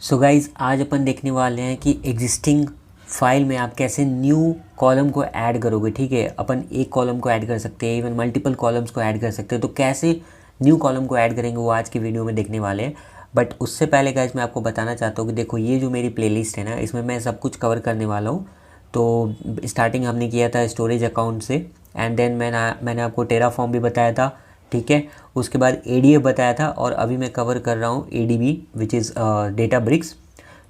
So guys आज अपन देखने वाले हैं कि एग्जिस्टिंग फाइल में आप कैसे न्यू कॉलम को ऐड करोगे। ठीक है, अपन एक कॉलम को ऐड कर सकते हैं, इवन मल्टीपल कॉलम्स को ऐड कर सकते हैं। तो कैसे न्यू कॉलम को ऐड करेंगे वो आज की वीडियो में देखने वाले हैं। बट उससे पहले गाइज मैं आपको बताना चाहता हूँ कि देखो ये जो मेरी प्लेलिस्ट है ना, इसमें मैं सब कुछ कवर करने वाला हूँ। तो स्टार्टिंग हमने किया था स्टोरेज अकाउंट से, एंड देन मैंने आपको टेराफॉर्म भी बताया था। ठीक है, उसके बाद एडीएफ बताया था, और अभी मैं कवर कर रहा हूँ ADB which is Databricks.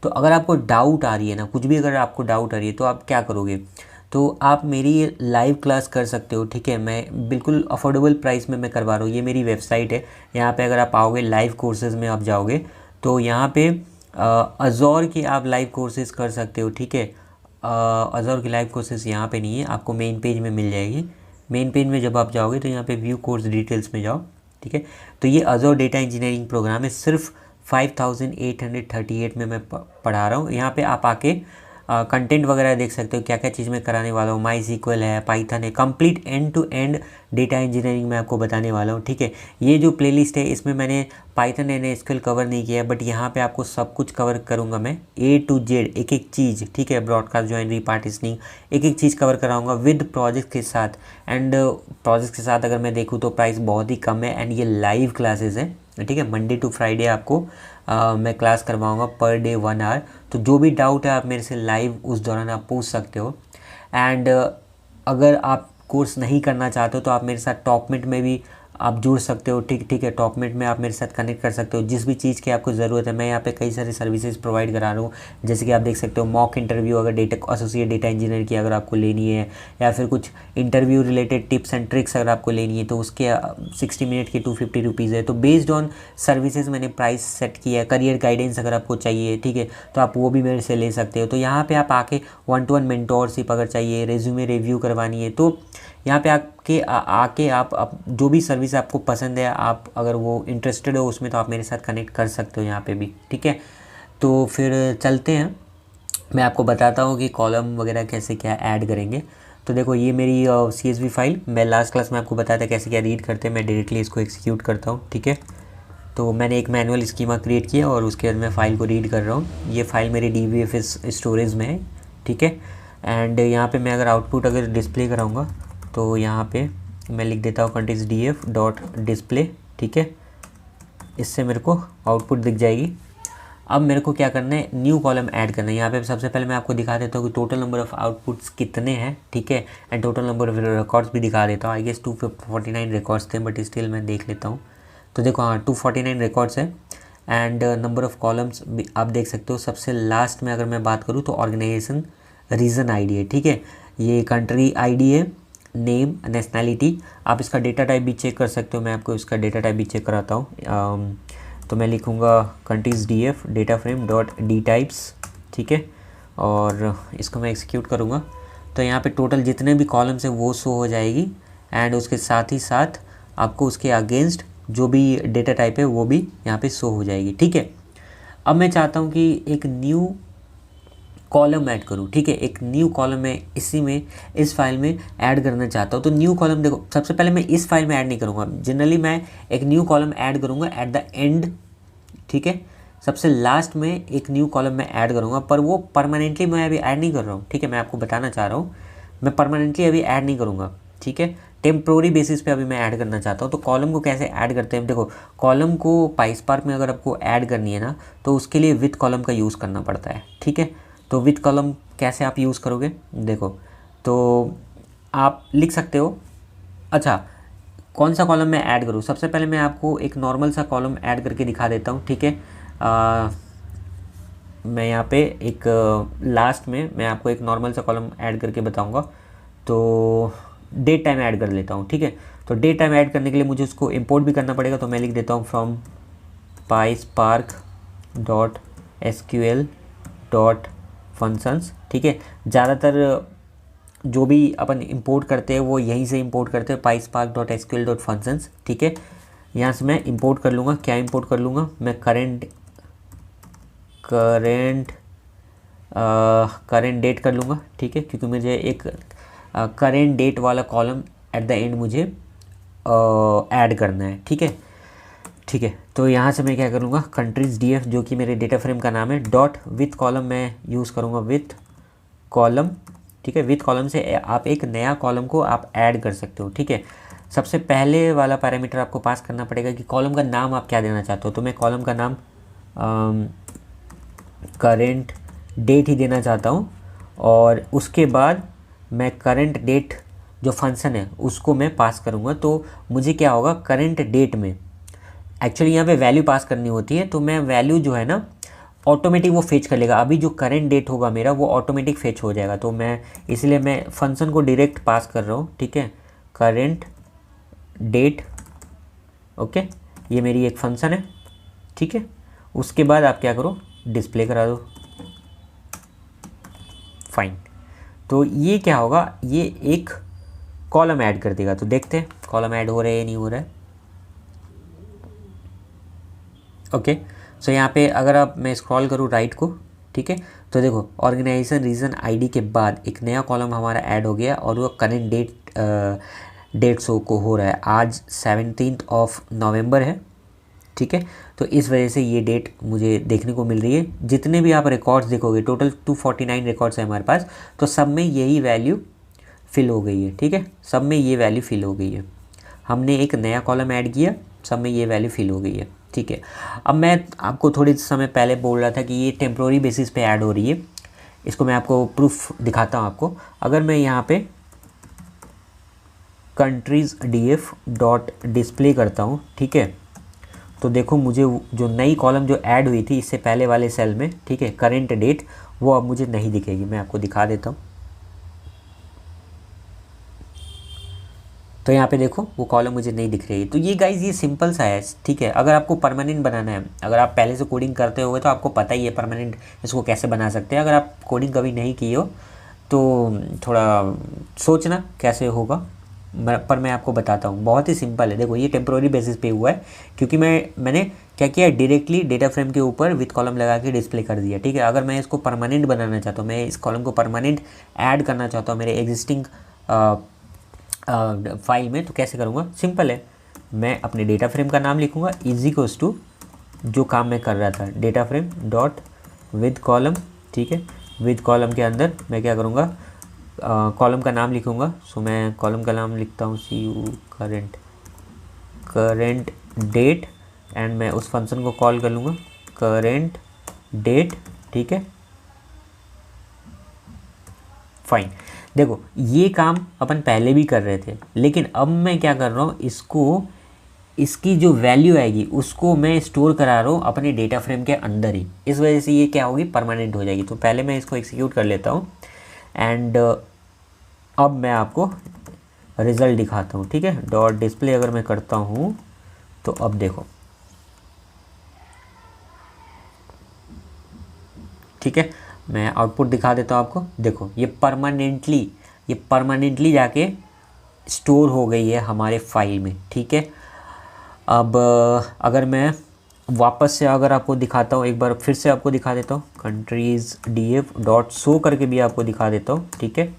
तो अगर आपको डाउट आ रही है ना, कुछ भी अगर आपको डाउट आ रही है तो आप क्या करोगे, तो आप मेरी लाइव क्लास कर सकते हो। ठीक है, मैं बिल्कुल अफोर्डेबल प्राइस में मैं करवा रहा हूँ। ये मेरी वेबसाइट है, यहाँ पे अगर आप आओगे लाइव कोर्सेज़ में आप जाओगे तो यहाँ पे अज़ोर के आप लाइव कोर्सेज़ कर सकते हो। ठीक है, अज़ोर की लाइव कोर्सेज़ यहाँ पे नहीं है, आपको मेन पेज में मिल जाएगी। मेन पेज में जब आप जाओगे तो यहाँ पे व्यू कोर्स डिटेल्स में जाओ। ठीक है, तो ये अज़ोर डेटा इंजीनियरिंग प्रोग्राम है, सिर्फ 5838 में मैं पढ़ा रहा हूँ। यहाँ पे आप आके कंटेंट वगैरह देख सकते हो, क्या क्या चीज़ मैं कराने वाला हूँ। माई सीक्वल है, पाइथन है, complete end to end data engineering मैं आपको बताने वाला हूँ। ठीक है, ये जो प्लेलिस्ट है इसमें मैंने पाइथन एंड एसक्यूएल कवर नहीं किया है, बट यहाँ पे आपको सब कुछ कवर करूँगा मैं, ए टू जेड एक एक चीज़। ठीक है, ब्रॉडकास्ट, जॉइनरी, पार्टीशनिंग, एक एक चीज़ कवर कराऊंगा विद प्रोजेक्ट के साथ। एंड प्रोजेक्ट के साथ अगर मैं देखूँ तो प्राइस बहुत ही कम है, एंड ये लाइव क्लासेस है। ठीक है, मंडे टू फ्राइडे आपको मैं क्लास करवाऊंगा पर डे 1 आवर। तो जो भी डाउट है आप मेरे से लाइव उस दौरान आप पूछ सकते हो। एंड अगर आप कोर्स नहीं करना चाहते हो तो आप मेरे साथ टॉपमिट में भी आप जुड़ सकते हो। ठीक है, टॉपमिट में आप मेरे साथ कनेक्ट कर सकते हो जिस भी चीज़ की आपको ज़रूरत है। मैं यहाँ पे कई सारी सर्विसेज प्रोवाइड करा रहा हूँ, जैसे कि आप देख सकते हो मॉक इंटरव्यू, अगर डेटा एसोसिएट डेटा इंजीनियर की अगर आपको लेनी है, या फिर कुछ interview related tips and tricks अगर आपको लेनी है तो उसके 60 मिनट की 250 रुपीज़ है। तो बेस्ड ऑन सर्विसेज मैंने प्राइस सेट किया है। करियर गाइडेंस अगर आपको चाहिए, ठीक है, तो आप वो भी मेरे से ले सकते हो। तो यहाँ पे आप आके 1-to-1 मेंटोरशिप अगर चाहिए, रेज्यूमे रिव्यू करवानी है, तो यहाँ पे आके आप जो भी सर्विस आपको पसंद है, आप अगर वो इंटरेस्टेड हो उसमें, तो आप मेरे साथ कनेक्ट कर सकते हो यहाँ पे भी। ठीक है, तो फिर चलते हैं, मैं आपको बताता हूँ कि कॉलम वगैरह कैसे क्या ऐड करेंगे। तो देखो ये मेरी CSV फाइल, मैं लास्ट क्लास में आपको बताया था कैसे क्या रीड करते हैं, मैं डायरेक्टली इसको एग्जीक्यूट करता हूँ। ठीक है, तो मैंने एक मैनुअल स्कीमा क्रिएट किया और उसके बाद मैं फ़ाइल को रीड कर रहा हूँ। ये फाइल मेरी DBFS स्टोरेज में है। ठीक है, एंड यहाँ पे मैं अगर आउटपुट अगर डिस्प्ले कराऊँगा तो यहाँ पे मैं लिख देता हूँ कंटिन्यूस df डॉट डिस्प्ले। ठीक है, इससे मेरे को आउटपुट दिख जाएगी। अब मेरे को क्या करना है, न्यू कॉलम ऐड करना है। यहाँ पे सबसे पहले मैं आपको दिखा देता हूँ कि टोटल नंबर ऑफ़ आउटपुट्स कितने हैं। ठीक है, and total number of records भी दिखा देता हूँ। आई गेस 249 रिकॉर्ड्स थे, बट स्टिल मैं देख लेता हूँ। तो देखो हाँ 249 रिकॉर्ड्स है, एंड नंबर ऑफ़ कॉलम्स भी आप देख सकते हो। सबसे लास्ट में अगर मैं बात करूँ तो ऑर्गेनाइजेशन रीजन आईडी है। ठीक है, ये कंट्री आईडी है, नेम, नेशनैलिटी। आप इसका डेटा टाइप भी चेक कर सकते हो, मैं आपको इसका डेटा टाइप भी चेक कराता हूँ। तो मैं लिखूँगा countries df data frame dot D types. ठीक है, और इसको मैं एग्जीक्यूट करूँगा तो यहाँ पे टोटल जितने भी कॉलम्स हैं वो शो हो जाएगी, एंड उसके साथ ही साथ आपको उसके अगेंस्ट जो भी डेटा टाइप है वो भी यहाँ पे शो हो जाएगी। ठीक है, अब मैं चाहता हूँ कि एक न्यू कॉलम ऐड करूँ। ठीक है, एक न्यू कॉलम मैं इस फाइल में ऐड करना चाहता हूँ। तो न्यू कॉलम देखो, सबसे पहले मैं इस फाइल में ऐड नहीं करूँगा, जनरली मैं एक न्यू कॉलम ऐड करूँगा एट द एंड। ठीक है, सबसे लास्ट में एक न्यू कॉलम मैं ऐड करूँगा, पर वो परमानेंटली मैं अभी ऐड नहीं कर रहा हूँ। ठीक है, मैं आपको बताना चाह रहा हूँ, मैं परमानेंटली अभी ऐड नहीं करूँगा। ठीक है, टेम्प्रोरी बेसिस पे अभी मैं ऐड करना चाहता हूँ। तो कॉलम को कैसे ऐड करते हैं, देखो कॉलम को पाइस्पार्क में अगर आपको ऐड करनी है ना, तो उसके लिए विथ कॉलम का यूज़ करना पड़ता है। ठीक है, तो विथ कॉलम कैसे आप यूज़ करोगे, देखो तो आप लिख सकते हो। अच्छा, कौन सा कॉलम मैं ऐड करूँ, सबसे पहले मैं आपको एक नॉर्मल सा कॉलम ऐड करके दिखा देता हूँ। ठीक है, मैं यहाँ पे एक लास्ट में मैं आपको एक नॉर्मल सा कॉलम ऐड करके बताऊँगा। तो डेट टाइम ऐड कर लेता हूँ। ठीक है, तो डेट टाइम ऐड करने के लिए मुझे उसको इंपोर्ट भी करना पड़ेगा, तो मैं लिख देता हूँ from pyspark dot SQL dot functions. ठीक है, ज़्यादातर जो भी अपन इंपोर्ट करते हैं वो यहीं से इंपोर्ट करते हैं, पाइस्पार्क डॉट एसक्यूएल डॉट फंक्शंस। ठीक है, यहाँ से मैं इंपोर्ट कर लूँगा, क्या इंपोर्ट कर लूँगा मैं, करेंट डेट कर लूँगा। ठीक है, क्योंकि मुझे एक करेंट डेट वाला कॉलम एट द एंड मुझे ऐड करना है। ठीक है, ठीक है, तो यहाँ से मैं क्या करूँगा, कंट्रीज डीएफ जो कि मेरे डेटा फ्रेम का नाम है, डॉट विथ कॉलम मैं यूज़ करूँगा विथ कॉलम। ठीक है, विथ कॉलम से आप एक नया कॉलम को आप ऐड कर सकते हो। ठीक है, सबसे पहले वाला पैरामीटर आपको पास करना पड़ेगा कि कॉलम का नाम आप क्या देना चाहते हो। तो मैं कॉलम का नाम करेंट डेट ही देना चाहता हूँ, और उसके बाद मैं करेंट डेट जो फंक्शन है उसको मैं पास करूँगा। तो मुझे क्या होगा, करेंट डेट में एक्चुअली यहाँ पे वैल्यू पास करनी होती है, तो मैं वैल्यू जो है ना ऑटोमेटिक वो फेच कर लेगा। अभी जो करेंट डेट होगा मेरा वो ऑटोमेटिक फेच हो जाएगा, तो मैं इसलिए मैं फंक्शन को डायरेक्ट पास कर रहा हूँ। ठीक है, करेंट डेट, ओके, ये मेरी एक फंक्शन है। ठीक है, उसके बाद आप क्या करो, डिस्प्ले करा दो। फाइन, तो ये क्या होगा, ये एक कॉलम ऐड कर देगा। तो देखते हैं कॉलम ऐड हो रहा है या नहीं हो रहा है। ओके, सो यहाँ पे अगर आप मैं स्क्रॉल करूँ राइट को, ठीक है, तो देखो ऑर्गेनाइजेशन रीजन आईडी के बाद एक नया कॉलम हमारा ऐड हो गया, और वो करेंट डेट शो को हो रहा है। आज 17 नवंबर है। ठीक है, तो इस वजह से ये डेट मुझे देखने को मिल रही है। जितने भी आप रिकॉर्ड्स देखोगे, टोटल 249 रिकॉर्ड्स है हमारे पास, तो सब में यही वैल्यू फिल हो गई है। ठीक है, सब में ये वैल्यू फिल हो गई है। हमने एक नया कॉलम ऐड किया, सब में ये वैल्यू फिल हो गई है। ठीक है, अब मैं आपको थोड़ी समय पहले बोल रहा था कि ये टेम्प्रोरी बेसिस पे ऐड हो रही है। इसको मैं आपको प्रूफ दिखाता हूँ आपको। अगर मैं यहाँ पे कंट्रीज डीएफ डॉट डिस्प्ले करता हूँ, ठीक है, तो देखो मुझे जो नई कॉलम जो ऐड हुई थी इससे पहले वाले सेल में, ठीक है, करेंट डेट, वो अब मुझे नहीं दिखेगी। मैं आपको दिखा देता हूँ। तो यहाँ पे देखो वो कॉलम मुझे नहीं दिख रही है। तो ये गाइज ये सिंपल सा है। ठीक है, अगर आपको परमानेंट बनाना है, अगर आप पहले से कोडिंग करते होगे तो आपको पता ही है परमानेंट इसको कैसे बना सकते हैं। अगर आप कोडिंग कभी नहीं की हो तो थोड़ा सोचना कैसे होगा, पर मैं आपको बताता हूँ। बहुत ही सिंपल है। देखो ये टेम्प्रोरी बेसिस पे हुआ है, क्योंकि मैंने क्या किया, डायरेक्टली डेटा फ्रेम के ऊपर विथ कॉलम लगा के डिस्प्ले कर दिया। ठीक है, अगर मैं इसको परमानेंट बनाना चाहता हूँ, मैं इस कॉलम को परमानेंट ऐड करना चाहता हूँ मेरे एग्जिस्टिंग फाइल में, तो कैसे करूँगा, सिंपल है। मैं अपने डेटा फ्रेम का नाम लिखूँगा इक्वल्स टू जो काम मैं कर रहा था, data frame dot with column. ठीक है, विद कॉलम के अंदर मैं क्या करूँगा, कॉलम का नाम लिखूँगा। सो मैं कॉलम का नाम लिखता हूँ CU करेंट डेट, एंड मैं उस फंक्शन को कॉल कर लूँगा करेंट डेट। ठीक है, फाइन। देखो ये काम अपन पहले भी कर रहे थे, लेकिन अब मैं क्या कर रहा हूँ, इसकी जो वैल्यू आएगी उसको मैं स्टोर करा रहा हूँ अपने डेटा फ्रेम के अंदर ही। इस वजह से ये क्या होगी, परमानेंट हो जाएगी। तो पहले मैं इसको एग्जीक्यूट कर लेता हूँ, एंड अब मैं आपको रिज़ल्ट दिखाता हूँ। ठीक है, डॉट डिस्प्ले अगर मैं करता हूँ तो अब देखो, ठीक है, मैं आउटपुट दिखा देता हूँ आपको। देखो ये परमानेंटली जाके स्टोर हो गई है हमारे फाइल में। ठीक है, अब अगर मैं वापस से अगर आपको दिखाता हूँ, एक बार फिर से आपको दिखा देता हूँ, कंट्रीज डीएफ डॉट शो करके भी आपको दिखा देता हूँ। ठीक है,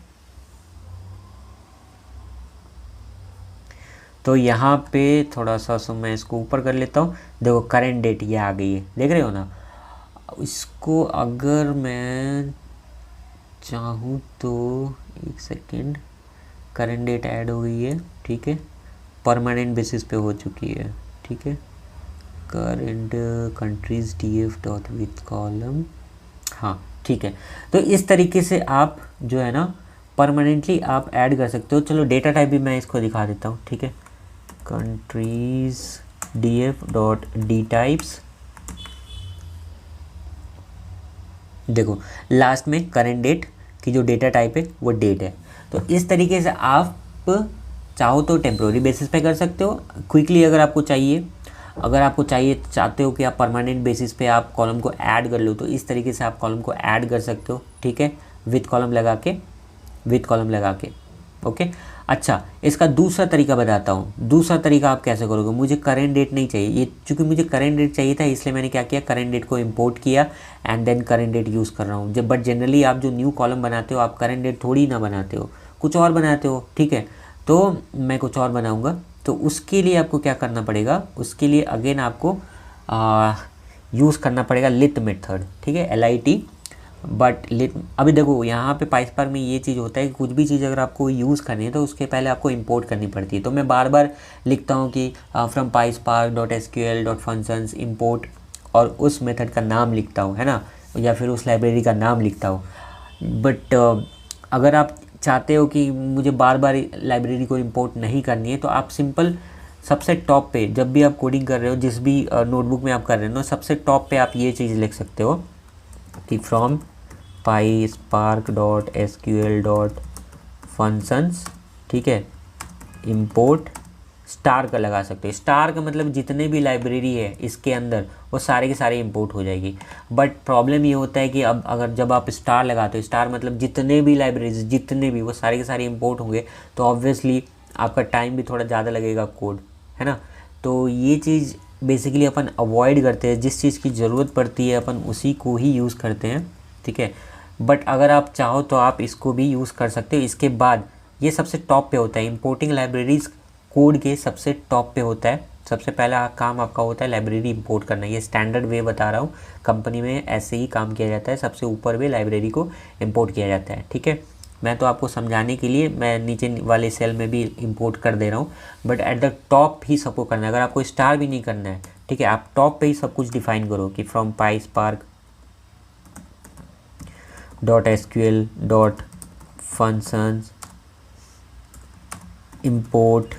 तो यहाँ पे थोड़ा सा मैं इसको ऊपर कर लेता हूँ। देखो करेंट डेट ये आ गई है, देख रहे हो ना। इसको अगर मैं चाहूँ तो एक सेकेंड, करेंट डेट ऐड हो गई है। ठीक है, परमानेंट बेसिस पे हो चुकी है। ठीक है, current countries DF dot with column, हाँ ठीक है। तो इस तरीके से आप जो है ना परमानेंटली आप ऐड कर सकते हो। चलो डेटा टाइप भी मैं इसको दिखा देता हूँ। ठीक है, countries DF dot D types, देखो लास्ट में करेंट डेट की जो डेटा टाइप है वो डेट है। तो इस तरीके से आप चाहो तो टेम्प्रोरी बेसिस पे कर सकते हो क्विकली, अगर आपको चाहते हो कि आप परमानेंट बेसिस पे आप कॉलम को ऐड कर लो, तो इस तरीके से आप कॉलम को ऐड कर सकते हो। ठीक है, विथ कॉलम लगा के ओके। अच्छा, इसका दूसरा तरीका बताता हूँ। दूसरा तरीका आप कैसे करोगे, मुझे करेंट डेट नहीं चाहिए, ये चूँकि मुझे करेंट डेट चाहिए था इसलिए मैंने क्या किया, करेंट डेट को इंपोर्ट किया and then current date use कर रहा हूँ। जब बट जनरली आप जो न्यू कॉलम बनाते हो आप करेंट डेट थोड़ी ना बनाते हो, कुछ और बनाते हो। ठीक है, तो मैं कुछ और बनाऊँगा। तो उसके लिए आपको क्या करना पड़ेगा, उसके लिए अगेन आपको यूज़ करना पड़ेगा लिट मेथड, ठीक है, LIT। बट लिट, अभी देखो यहाँ पे पाइस्पार्क में ये चीज़ होता है कि कुछ भी चीज़ अगर आपको यूज़ करनी है तो उसके पहले आपको इंपोर्ट करनी पड़ती है। तो मैं बार बार लिखता हूँ कि फ्रॉम PySpark.sql.functions import, और उस मेथड का नाम लिखता हूँ, है ना, या फिर उस लाइब्रेरी का नाम लिखता हूँ। बट अगर आप चाहते हो कि मुझे बार बार लाइब्रेरी को इंपोर्ट नहीं करनी है, तो आप सिंपल सबसे टॉप पे, जब भी आप कोडिंग कर रहे हो, जिस भी नोटबुक में आप कर रहे हो, सबसे टॉप पे आप ये चीज़ लिख सकते हो कि फ्रॉम PySpark.sql.functions, ठीक है, इंपोर्ट, स्टार का लगा सकते हो। स्टार का मतलब जितने भी लाइब्रेरी है इसके अंदर वो सारे के सारे इंपोर्ट हो जाएगी। बट प्रॉब्लम ये होता है कि अब अगर जब आप स्टार लगाते हो, स्टार मतलब जितने भी लाइब्रेरीज, जितने भी, वो सारे के सारे इंपोर्ट होंगे, तो ऑब्वियसली आपका टाइम भी थोड़ा ज़्यादा लगेगा कोड, है ना। तो ये चीज़ बेसिकली अपन अवॉइड करते हैं, जिस चीज़ की ज़रूरत पड़ती है अपन उसी को ही यूज़ करते हैं, ठीक है। बट अगर आप चाहो तो आप इसको भी यूज़ कर सकते हो। इसके बाद ये सबसे टॉप पे होता है, इंपोर्टिंग लाइब्रेरीज कोड के सबसे टॉप पे होता है। सबसे पहला काम आपका होता है लाइब्रेरी इंपोर्ट करना। ये स्टैंडर्ड वे बता रहा हूँ, कंपनी में ऐसे ही काम किया जाता है, सबसे ऊपर वे लाइब्रेरी को इंपोर्ट किया जाता है, ठीक है। मैं तो आपको समझाने के लिए मैं नीचे वाले सेल में भी इंपोर्ट कर दे रहा हूँ, बट एट द टॉप ही सबको करना है। अगर आपको स्टार भी नहीं करना है, ठीक है, आप टॉप पे ही सब कुछ डिफाइन करो कि फ्रॉम PySpark.sql.functions इंपोर्ट,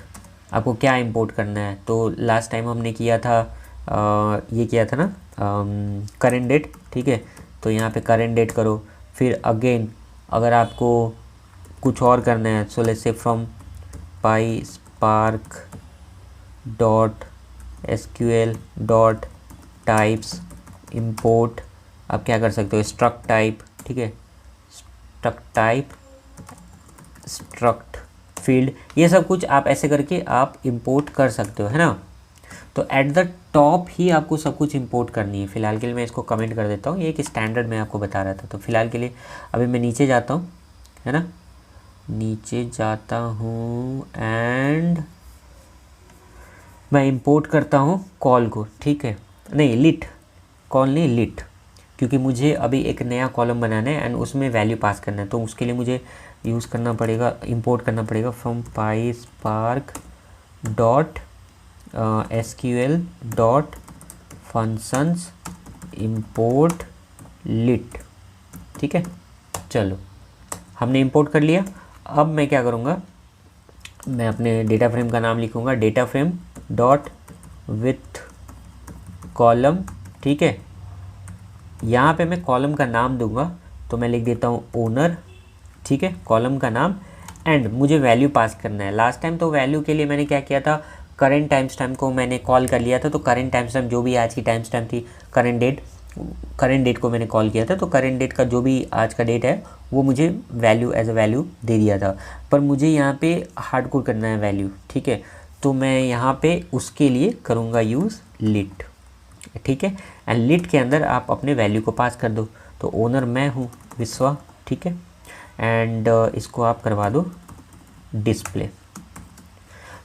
आपको क्या इंपोर्ट करना है। तो लास्ट टाइम हमने किया था ये किया था ना करेंट डेट, ठीक है। तो यहाँ पे करेंट डेट करो। फिर अगेन अगर आपको कुछ और करना है, so let's say from PySpark.sql.types import, आप क्या कर सकते हो, स्ट्रक्ट टाइप, ठीक है, स्ट्रक्ट टाइप, स्ट्रक्ट फील्ड, ये सब कुछ आप ऐसे करके आप इंपोर्ट कर सकते हो, है ना। तो एट द टॉप ही आपको सब कुछ इंपोर्ट करनी है। फ़िलहाल के लिए मैं इसको कमेंट कर देता हूँ, ये एक स्टैंडर्ड में आपको बता रहा था। तो फिलहाल के लिए अभी मैं नीचे जाता हूँ, है ना, नीचे जाता हूँ एंड मैं इंपोर्ट करता हूँ कॉल को, ठीक है, नहीं लिट, कॉल नहीं लिट, क्योंकि मुझे अभी एक नया कॉलम बनाना है एंड उसमें वैल्यू पास करना है। तो उसके लिए मुझे यूज़ करना पड़ेगा, इंपोर्ट करना पड़ेगा फ्रॉम PySpark.sql.functions इंपोर्ट लिट, ठीक है। चलो हमने इंपोर्ट कर लिया। अब मैं क्या करूँगा, मैं अपने डेटा फ्रेम का नाम लिखूँगा data frame dot with column, ठीक है। यहाँ पे मैं कॉलम का नाम दूंगा, तो मैं लिख देता हूँ ओनर, ठीक है, कॉलम का नाम, एंड मुझे वैल्यू पास करना है। लास्ट टाइम तो वैल्यू के लिए मैंने क्या किया था, करेंट टाइम स्टैम्प को मैंने कॉल कर लिया था। तो करेंट टाइम स्टैम्प जो भी आज की टाइम स्टैम्प थी, करेंट डेट को मैंने कॉल किया था। तो करेंट डेट का जो भी आज का डेट है वो मुझे वैल्यू एज अ वैल्यू दे दिया था, पर मुझे यहाँ पे हार्ड कोड करना है वैल्यू, ठीक है। तो मैं यहाँ पे उसके लिए करूँगा यूज़ लिट, ठीक है। एंड लिट के अंदर आप अपने वैल्यू को पास कर दो। तो ओनर मैं हूँ विश्वा, ठीक है, एंड इसको आप करवा दो डिस्प्ले।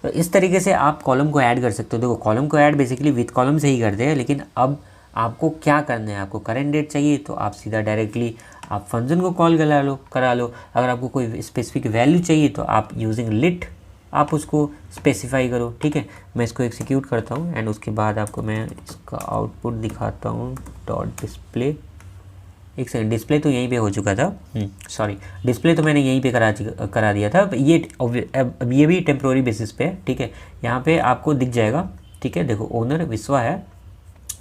तो इस तरीके से आप कॉलम को ऐड कर सकते हो। देखो कॉलम को ऐड बेसिकली विथ कॉलम से ही करते हैं, लेकिन अब आपको क्या करना है, आपको करेंट डेट चाहिए तो आप सीधा डायरेक्टली आप फंक्शन को कॉल करा लो। अगर आपको कोई स्पेसिफिक वैल्यू चाहिए तो आप यूजिंग लिट आप उसको स्पेसिफाई करो, ठीक है। मैं इसको एग्जीक्यूट करता हूँ एंड उसके बाद आपको मैं इसका आउटपुट दिखाता हूँ। डॉट डिस्प्ले, एक सेकंड, डिस्प्ले तो यहीं पे हो चुका था, सॉरी, डिस्प्ले तो मैंने यहीं पे करा दिया था। ये अब ये भी टेम्प्रोरी बेसिस पे है, ठीक है। यहाँ पे आपको दिख जाएगा, ठीक है, देखो ओनर विश्वा है,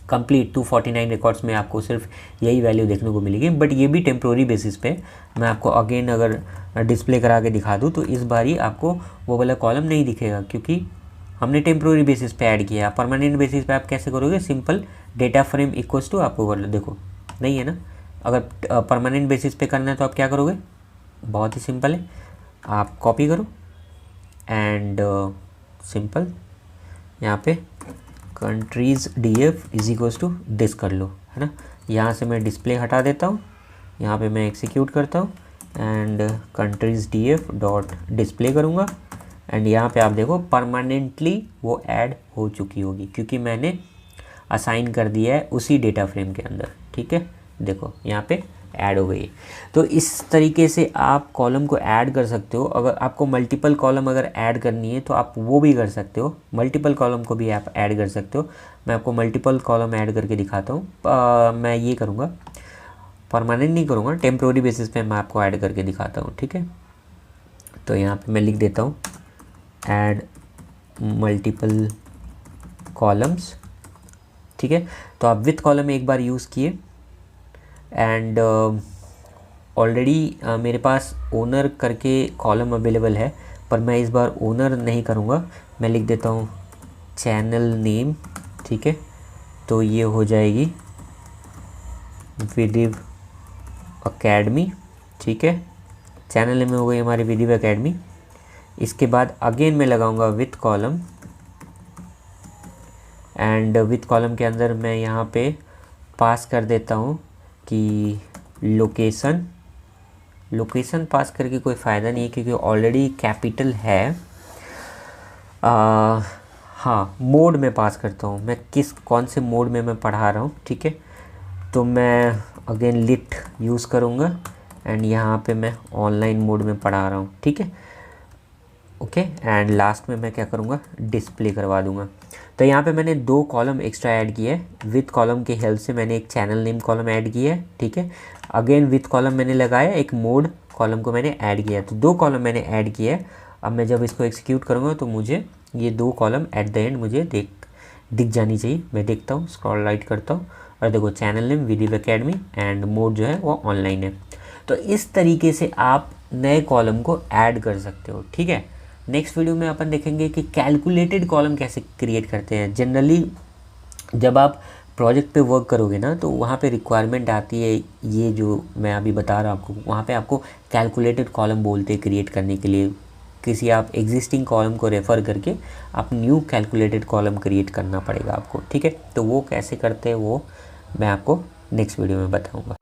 कंप्लीट 249 रिकॉर्ड्स में आपको सिर्फ यही वैल्यू देखने को मिलेगी। बट ये भी टेम्प्रोरी बेसिस पे, मैं आपको अगेन अगर डिस्प्ले करा के दिखा दूँ तो इस बार ही आपको वो वाला कॉलम नहीं दिखेगा, क्योंकि हमने टेम्प्रोरी बेसिस पे ऐड किया। परमानेंट बेसिस पे आप कैसे करोगे, simple data frame equals to आपको कर लो, देखो नहीं है ना। अगर परमानेंट बेसिस पे करना है तो आप क्या करोगे, बहुत ही सिंपल है, आप कॉपी करो एंड सिंपल यहाँ पे countries df is equals to this कर लो, है ना। यहाँ से मैं डिस्प्ले हटा देता हूँ, यहाँ पे मैं एग्जीक्यूट करता हूँ and countries df dot display करूँगा एंड यहाँ पे आप देखो परमानेंटली वो ऐड हो चुकी होगी क्योंकि मैंने असाइन कर दिया है उसी डेटा फ्रेम के अंदर। ठीक है, देखो यहाँ पे ऐड हो गई है। तो इस तरीके से आप कॉलम को ऐड कर सकते हो। अगर आपको मल्टीपल कॉलम अगर ऐड करनी है तो आप वो भी कर सकते हो, मल्टीपल कॉलम को भी आप ऐड कर सकते हो। मैं आपको मल्टीपल कॉलम ऐड करके दिखाता हूँ। मैं ये करूँगा, परमानेंट नहीं करूँगा, टेम्प्रोरी बेसिस पे मैं आपको ऐड करके दिखाता हूँ। ठीक है, तो यहाँ पे मैं लिख देता हूँ ऐड मल्टीपल कॉलम्स। ठीक है, तो आप विथ कॉलम एक बार यूज़ किए एंड ऑलरेडी मेरे पास ओनर करके कॉलम अवेलेबल है, पर मैं इस बार ओनर नहीं करूँगा, मैं लिख देता हूँ चैनल नेम। ठीक है, तो ये हो जाएगी विदिव अकेडमी। ठीक है, चैनल नेम में हो गई हमारी विदिव अकेडमी। इसके बाद अगेन मैं लगाऊंगा with column and with column के अंदर मैं यहाँ पे पास कर देता हूँ कि लोकेशन। लोकेशन पास करके कोई फ़ायदा नहीं है क्योंकि ऑलरेडी कैपिटल है। हाँ, मोड में पास करता हूँ, मैं कौन से मोड में मैं पढ़ा रहा हूँ। ठीक है, तो मैं अगेन लिट यूज़ करूँगा एंड यहाँ पे मैं ऑनलाइन मोड में पढ़ा रहा हूँ। ठीक है, ओके, एंड लास्ट में मैं क्या करूँगा, डिस्प्ले करवा दूँगा। तो यहाँ पे मैंने 2 कॉलम एक्स्ट्रा ऐड किए हैं। विथ कॉलम की हेल्प से मैंने एक चैनल नेम कॉलम ऐड किया है। ठीक है, अगेन विथ कॉलम मैंने लगाया, एक मोड कॉलम को मैंने ऐड किया, तो 2 कॉलम मैंने ऐड किया है। अब मैं जब इसको एग्जीक्यूट करूँगा तो मुझे ये 2 कॉलम एट द एंड मुझे दिख जानी चाहिए। मैं देखता हूँ, स्क्रॉल राइट करता हूँ और देखो चैनल नेम विदिव अकेडमी एंड मोड जो है वो ऑनलाइन है। तो इस तरीके से आप नए कॉलम को ऐड कर सकते हो। ठीक है, नेक्स्ट वीडियो में अपन देखेंगे कि कैलकुलेटेड कॉलम कैसे क्रिएट करते हैं। जनरली जब आप प्रोजेक्ट पे वर्क करोगे ना तो वहाँ पे रिक्वायरमेंट आती है, ये जो मैं अभी बता रहा हूँ आपको, वहाँ पे आपको कैलकुलेटेड कॉलम बोलते हैं क्रिएट करने के लिए। किसी आप एग्जिस्टिंग कॉलम को रेफ़र करके आप न्यू कैलकुलेटेड कॉलम क्रिएट करना पड़ेगा आपको। ठीक है, तो वो कैसे करते हैं वो मैं आपको नेक्स्ट वीडियो में बताऊँगा।